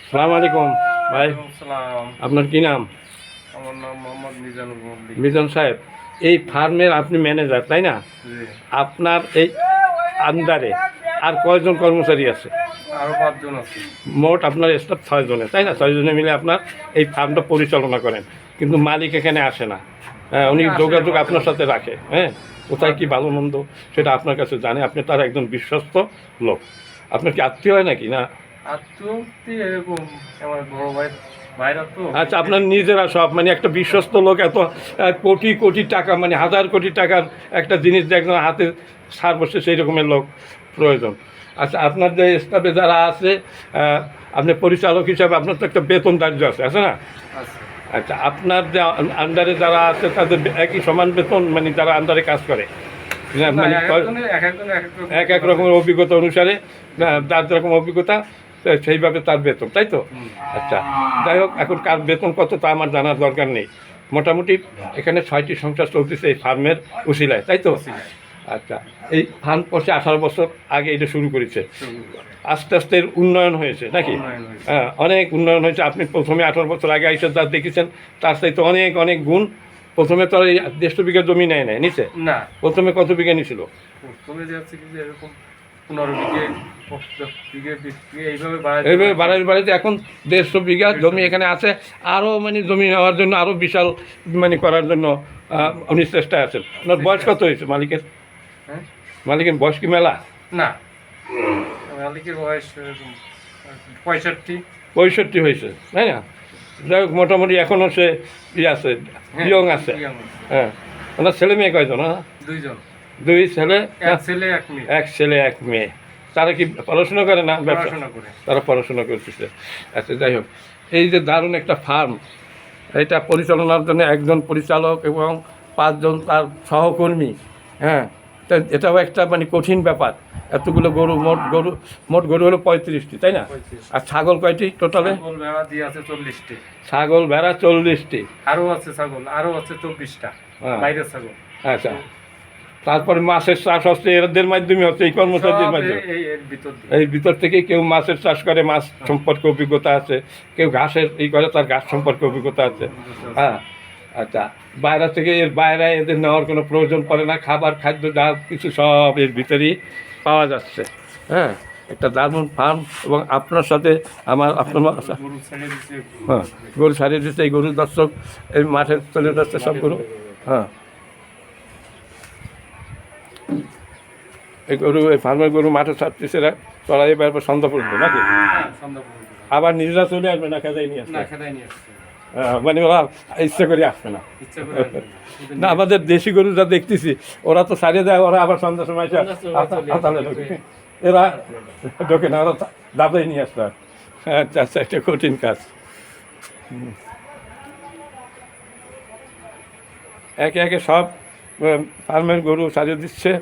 সালাম আলাইকুম ভাই। সালাম। আপনার কি নাম? আমার নাম মোহাম্মদ মিজানুর মল্লিক। মিজান সাহেব, এই ফার্মের আপনি ম্যানেজার তাই না? জি। আপনার এই আন্ডারে আর কয়জন কর্মচারী আছে? আরো 5 জন আছে। মোট আপনার স্টাফ 6 জনের তাই না? 6 জনে মিলে আপনার এই ফার্মটা পরিচালনা করেন, কিন্তু মালিক এখানে আসে না। হ্যাঁ, উনি যোগাযোগ আপনার সাথে রাখে। হ্যাঁ, কোথায় কি ভালো মন্দ সেটা আপনার কাছে জানে, আপনি তার একজন বিশ্বস্ত লোক। আপনার কি আত্মীয় হয় নাকি না? আত্মীয় এরকম আমার বড় ভাইরা তো। আচ্ছা, আপনার নিজেরা সব মানে একটা বিশ্বস্ত লোক, এত কোটি কোটি টাকা মানে হাজার কোটি টাকার একটা জিনিস যে একজন হাতে সার বসে সেই রকমের লোক প্রয়োজন। আচ্ছা, আপনার যে স্টাফে যারা আছে, আপনি পরিচালক হিসাবে আপনার তো একটা বেতন ধার্য আছে না? আছে। আচ্ছা, আপনার যে আন্ডারে যারা আছে তাদের একই সমান বেতন, মানে যারা আন্ডারে কাজ করে মানে এক এক রকমের অভিজ্ঞতা অনুসারে, যার যেরকম অভিজ্ঞতা সেইভাবে তার বেতন, তাই তো? আচ্ছা, যাই হোক, এখন কার বেতন কত তা আমার জানার দরকার নেই। মোটামুটি এখানে 6টি সংসার চলতেছে এই ফার্মের উসিলায়, তাই তো? আচ্ছা, এই ফার্ম করছে 18 বছর আগে এটা শুরু করেছে, আস্তে আস্তে এর উন্নয়ন হয়েছে নাকি? হ্যাঁ, অনেক উন্নয়ন হয়েছে। আপনি প্রথমে 18 বছর আগে আইসা যা দেখেছেন তার চাইতে অনেক অনেক গুণ। প্রথমে তো এই 150 বিঘা জমি নেয় নাই নিচে না, প্রথমে কত বিঘা নিছিল? প্রথমে যাচ্ছে কি যে এরকম 15 বিঘে 20 বিঘে 20 বিঘে এইভাবে এইভাবে বাড়াইতে এখন 150 বিঘা জমি এখানে আছে। আরও মানে জমি নেওয়ার জন্য, আরও বিশাল মানে করার জন্য উনি চেষ্টায় আছেন। আপনার বয়স কত হয়েছে মালিকের? হ্যাঁ, মালিকের বয়স কি মেলা? না, মালিকের বয়স এরকম 65 হয়েছে তাই না? যাই হোক, মোটামুটি এখনও সে আছে, ইয়ং আছে। হ্যাঁ, ওনার ছেলে মেয়ে কয়জন? হ্যাঁ, 2 জন। 2 ছেলে, 1 ছেলে 1 মেয়ে। 1 ছেলে 1 মেয়ে। তারা কি পড়াশোনা করে না ব্যবসা? পড়াশোনা করে। তারা পড়াশোনা করতেছে। আচ্ছা, যাই হোক, এই যে দারুণ একটা ফার্ম, এটা পরিচালনার জন্য একজন পরিচালক এবং 5 জন তার সহকর্মী। হ্যাঁ, তা এটাও একটা মানে কঠিন ব্যাপার। এতগুলো গরু, মোট গরু হলো 35টি তাই না? 35। আর ছাগল কয়টি টোটালে? ছাগল ভেড়া দিয়ে আছে 40টি। ছাগল ভেড়া 40টি। আরো আছে ছাগল, আরো আছে 24টা হ্যাঁ। বাইরের ছাগল। আচ্ছা, তারপরে মাছের চাষ হচ্ছে এদের মাধ্যমে, হচ্ছে এই কর্মচারীদের সব মাধ্যমে। এর ভিতর দিয়ে। এই ভিতর থেকে কেউ মাছের চাষ করে, মাছ সম্পর্কে অভিজ্ঞতা আছে, কেউ ঘাসের করে, তার ঘাস সম্পর্কে অভিজ্ঞতা আছে। হ্যাঁ, আচ্ছা, বাইরে থেকে এর বাইরে এদের নেওয়ার কোনো প্রয়োজন পড়ে না। খাবার, খাদ্য যা কিছু সব এর ভিতরেই পাওয়া যাচ্ছে। হ্যাঁ, একটা দারুণ ফার্ম। এবং আপনার সাথে আপনার গরু ছেড়ে দিছে। হ্যাঁ, গরু ছাড়িয়ে দিচ্ছে। এই গরুর দর্শক এই মাঠে চলে যাচ্ছে সব গরু। হ্যাঁ, এই গরু, এই ফার্মের গরু মাঠে ছাড়তেছে, চড়াই এবার সন্ধ্যা পড়বে নাকি? হ্যাঁ, সন্ধ্যা পর্যন্ত। আবার নিজেরা চলে আসবে না, খেদাই নিয়ে না, আসবে? খেদাই নিয়ে আসছে। মানে ওরা ইচ্ছা করে আসবে না? ইচ্ছা করে আসবে না। না, আমাদের দেশি গরু যা দেখতেছি, ওরা তো ছাড়িয়ে দেয়, ওরা আবার সন্ধ্যার সময় এসে হাতালে ঢোকে। এরা ঢোকে না, ওরা দাদাই নিয়ে আসবে। আচ্ছা আচ্ছা, একটা কঠিন কাজ। একে একে সব ফার্মের গরু সারিয়ে দিচ্ছে।